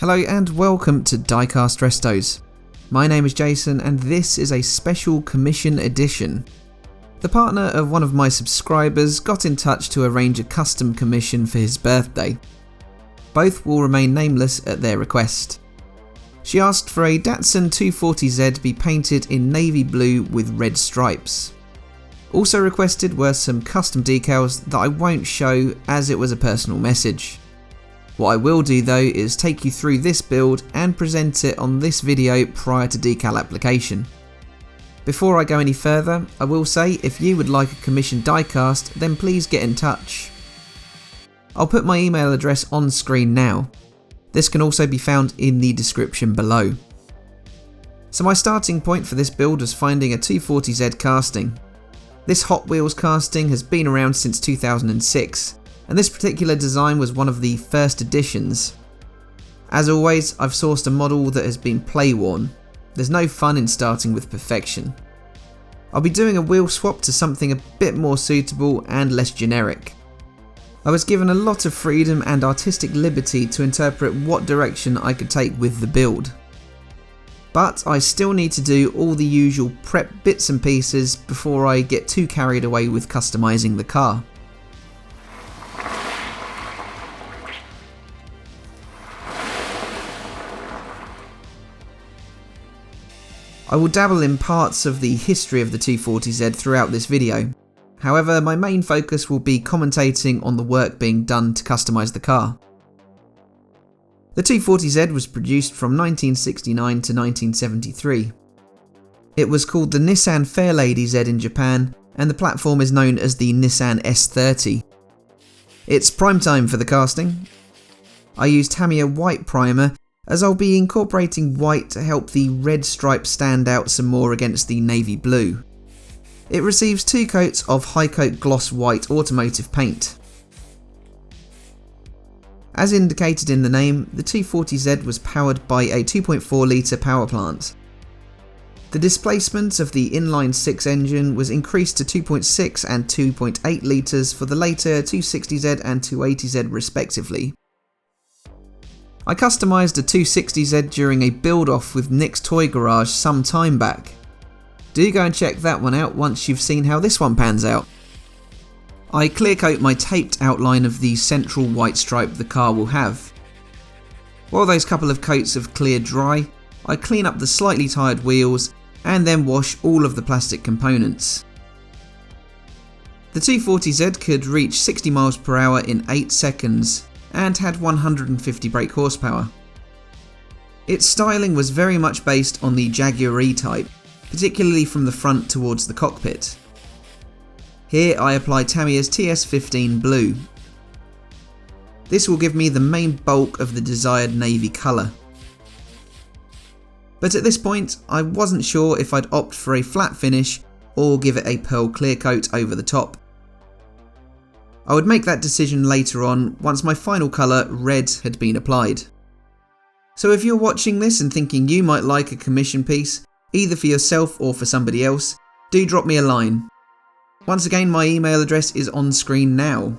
Hello and welcome to Diecast Restos. My name is Jason and this is a special commission edition. The partner of one of my subscribers got in touch to arrange a custom commission for his birthday. Both will remain nameless at their request. She asked for a Datsun 240Z be painted in navy blue with red stripes. Also requested were some custom decals that I won't show as it was a personal message. What I will do though is take you through this build and present it on this video prior to decal application. Before I go any further, I will say if you would like a commissioned diecast, then please get in touch. I'll put my email address on screen now. This can also be found in the description below. So my starting point for this build was finding a 240Z casting. This Hot Wheels casting has been around since 2006. And this particular design was one of the first editions. As always, I've sourced a model that has been play-worn. There's no fun in starting with perfection. I'll be doing a wheel swap to something a bit more suitable and less generic. I was given a lot of freedom and artistic liberty to interpret what direction I could take with the build. But I still need to do all the usual prep bits and pieces before I get too carried away with customizing the car. I will dabble in parts of the history of the 240Z throughout this video. However, my main focus will be commentating on the work being done to customise the car. The 240Z was produced from 1969 to 1973. It was called the Nissan Fairlady Z in Japan, and the platform is known as the Nissan S30. It's prime time for the casting. I used Tamiya white primer, as I'll be incorporating white to help the red stripe stand out some more against the navy blue. It receives 2 coats of high coat gloss white automotive paint. As indicated in the name, the 240Z was powered by a 2.4 litre power plant. The displacement of the inline 6 engine was increased to 2.6 and 2.8 litres for the later 260Z and 280Z respectively. I customised a 260Z during a build-off with Nick's Toy Garage some time back. Do go and check that one out once you've seen how this one pans out. I clear coat my taped outline of the central white stripe the car will have. While those couple of coats of clear dry, I clean up the slightly tired wheels and then wash all of the plastic components. The 240Z could reach 60 miles per hour in 8 seconds. And had 150 brake horsepower. Its styling was very much based on the Jaguar E-Type, particularly from the front towards the cockpit. Here I apply Tamiya's TS15 Blue. This will give me the main bulk of the desired navy colour. But at this point I wasn't sure if I'd opt for a flat finish or give it a pearl clear coat over the top. I would make that decision later on once my final colour, red, had been applied. So if you're watching this and thinking you might like a commission piece, either for yourself or for somebody else, do drop me a line. Once again, my email address is on screen now.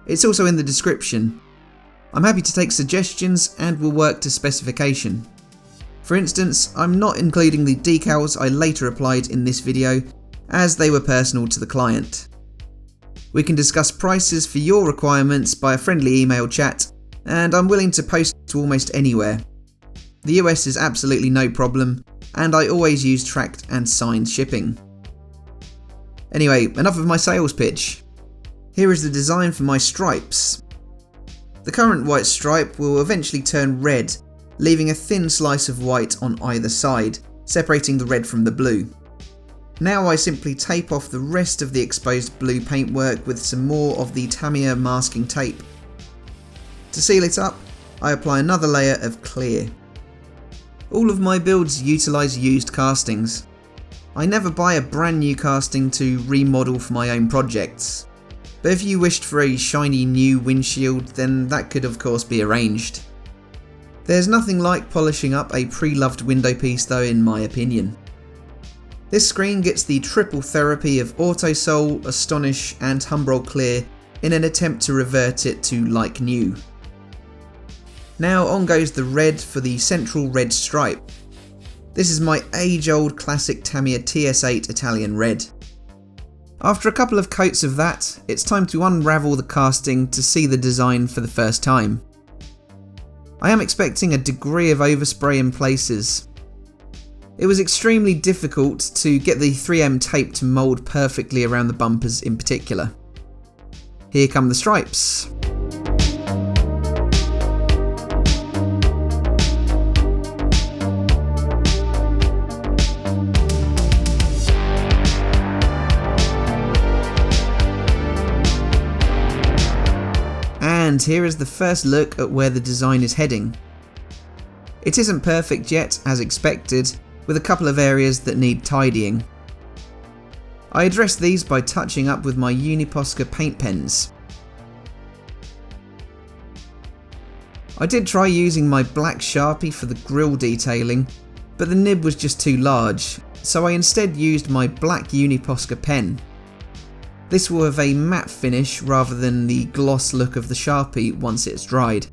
It's also in the description. I'm happy to take suggestions and will work to specification. For instance, I'm not including the decals I later applied in this video, as they were personal to the client. We can discuss prices for your requirements by a friendly email chat, and I'm willing to post to almost anywhere. The US is absolutely no problem, and I always use tracked and signed shipping. Anyway, enough of my sales pitch. Here is the design for my stripes. The current white stripe will eventually turn red, leaving a thin slice of white on either side, separating the red from the blue. Now I simply tape off the rest of the exposed blue paintwork with some more of the Tamiya masking tape. To seal it up, I apply another layer of clear. All of my builds utilise used castings. I never buy a brand new casting to remodel for my own projects. But if you wished for a shiny new windshield, then that could of course be arranged. There's nothing like polishing up a pre-loved window piece though, in my opinion. This screen gets the triple therapy of Autosol, Astonish and Humbrol Clear in an attempt to revert it to like new. Now on goes the red for the central red stripe. This is my age-old classic Tamiya TS8 Italian red. After a couple of coats of that, it's time to unravel the casting to see the design for the first time. I am expecting a degree of overspray in places. It was extremely difficult to get the 3M tape to mould perfectly around the bumpers in particular. Here come the stripes. And here is the first look at where the design is heading. It isn't perfect yet, as expected, with a couple of areas that need tidying. I address these by touching up with my Uniposca paint pens. I did try using my black Sharpie for the grille detailing, but the nib was just too large, so I instead used my black Uniposca pen. This will have a matte finish rather than the gloss look of the Sharpie once it's dried.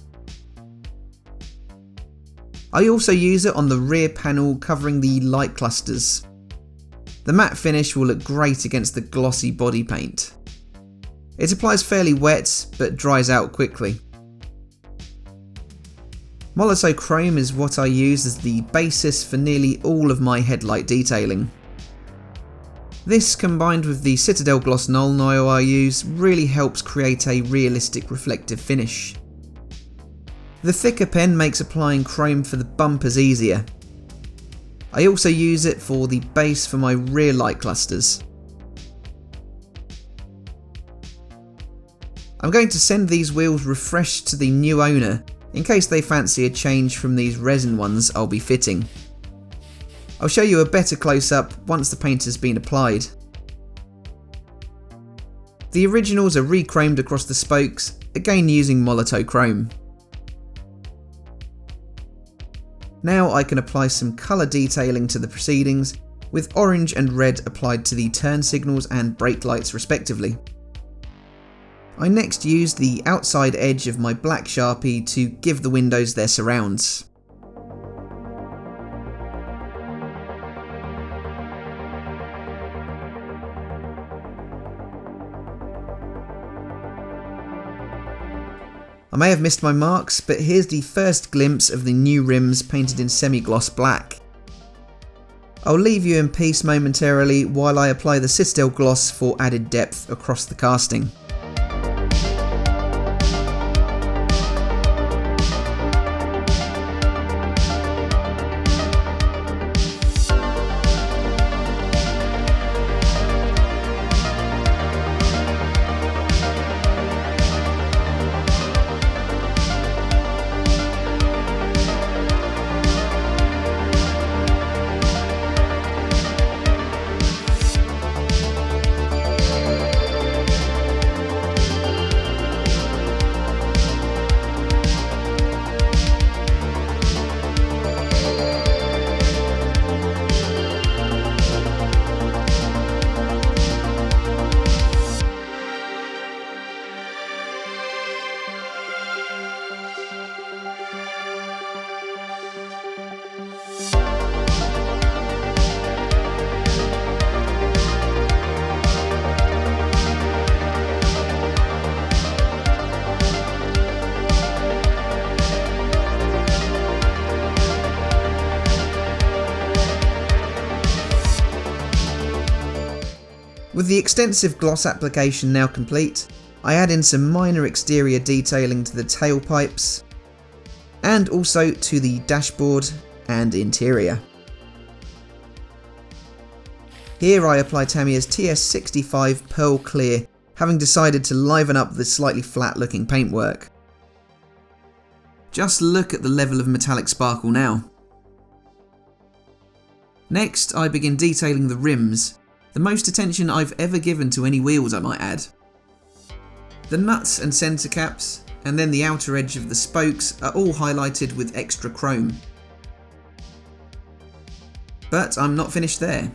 I also use it on the rear panel covering the light clusters. The matte finish will look great against the glossy body paint. It applies fairly wet but dries out quickly. Monochrome is what I use as the basis for nearly all of my headlight detailing. This, combined with the Citadel Gloss Null oil I use, really helps create a realistic reflective finish. The thicker pen makes applying chrome for the bumpers easier. I also use it for the base for my rear light clusters. I'm going to send these wheels refreshed to the new owner in case they fancy a change from these resin ones I'll be fitting. I'll show you a better close-up once the paint has been applied. The originals are re-chromed across the spokes, again using monochrome. Now I can apply some colour detailing to the proceedings, with orange and red applied to the turn signals and brake lights respectively. I next used the outside edge of my black Sharpie to give the windows their surrounds. I may have missed my marks, but here's the first glimpse of the new rims painted in semi-gloss black. I'll leave you in peace momentarily while I apply the Citadel gloss for added depth across the casting. With the extensive gloss application now complete, I add in some minor exterior detailing to the tailpipes and also to the dashboard and interior. Here I apply Tamiya's TS65 Pearl Clear, having decided to liven up the slightly flat looking paintwork. Just look at the level of metallic sparkle now. Next I begin detailing the rims. The most attention I've ever given to any wheels, I might add. The nuts and centre caps, and then the outer edge of the spokes are all highlighted with extra chrome. But I'm not finished there.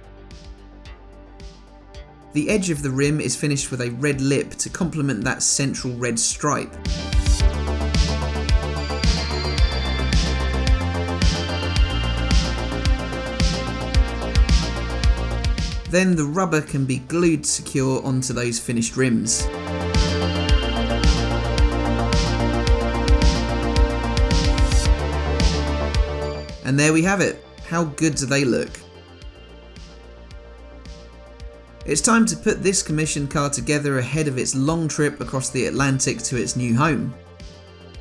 The edge of the rim is finished with a red lip to complement that central red stripe. Then the rubber can be glued secure onto those finished rims. And there we have it. How good do they look? It's time to put this commissioned car together ahead of its long trip across the Atlantic to its new home.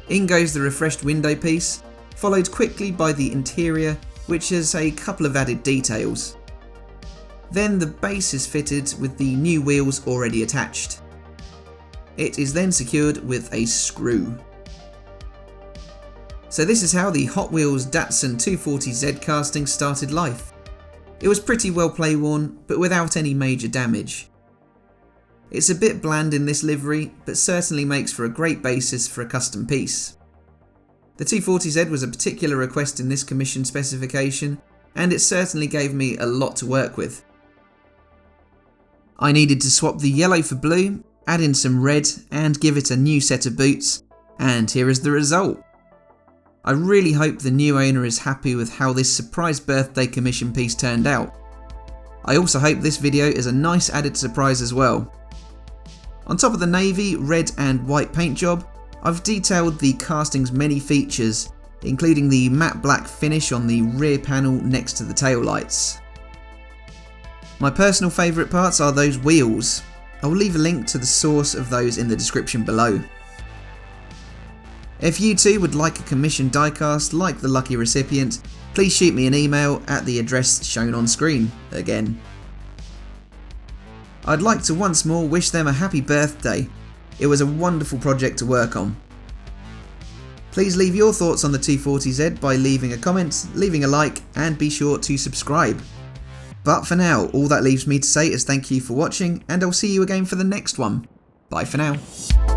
In goes the refreshed window piece, followed quickly by the interior, which has a couple of added details. Then the base is fitted with the new wheels already attached. It is then secured with a screw. So this is how the Hot Wheels Datsun 240Z casting started life. It was pretty well play-worn, but without any major damage. It's a bit bland in this livery, but certainly makes for a great basis for a custom piece. The 240Z was a particular request in this commission specification, and it certainly gave me a lot to work with. I needed to swap the yellow for blue, add in some red, and give it a new set of boots, and here is the result. I really hope the new owner is happy with how this surprise birthday commission piece turned out. I also hope this video is a nice added surprise as well. On top of the navy, red and white paint job, I've detailed the casting's many features, including the matte black finish on the rear panel next to the tail lights. My personal favourite parts are those wheels. I will leave a link to the source of those in the description below. If you too would like a commissioned diecast like the lucky recipient, please shoot me an email at the address shown on screen again. I'd like to once more wish them a happy birthday. It was a wonderful project to work on. Please leave your thoughts on the 240Z by leaving a comment, leaving a like, and be sure to subscribe. But for now, all that leaves me to say is thank you for watching, and I'll see you again for the next one. Bye for now.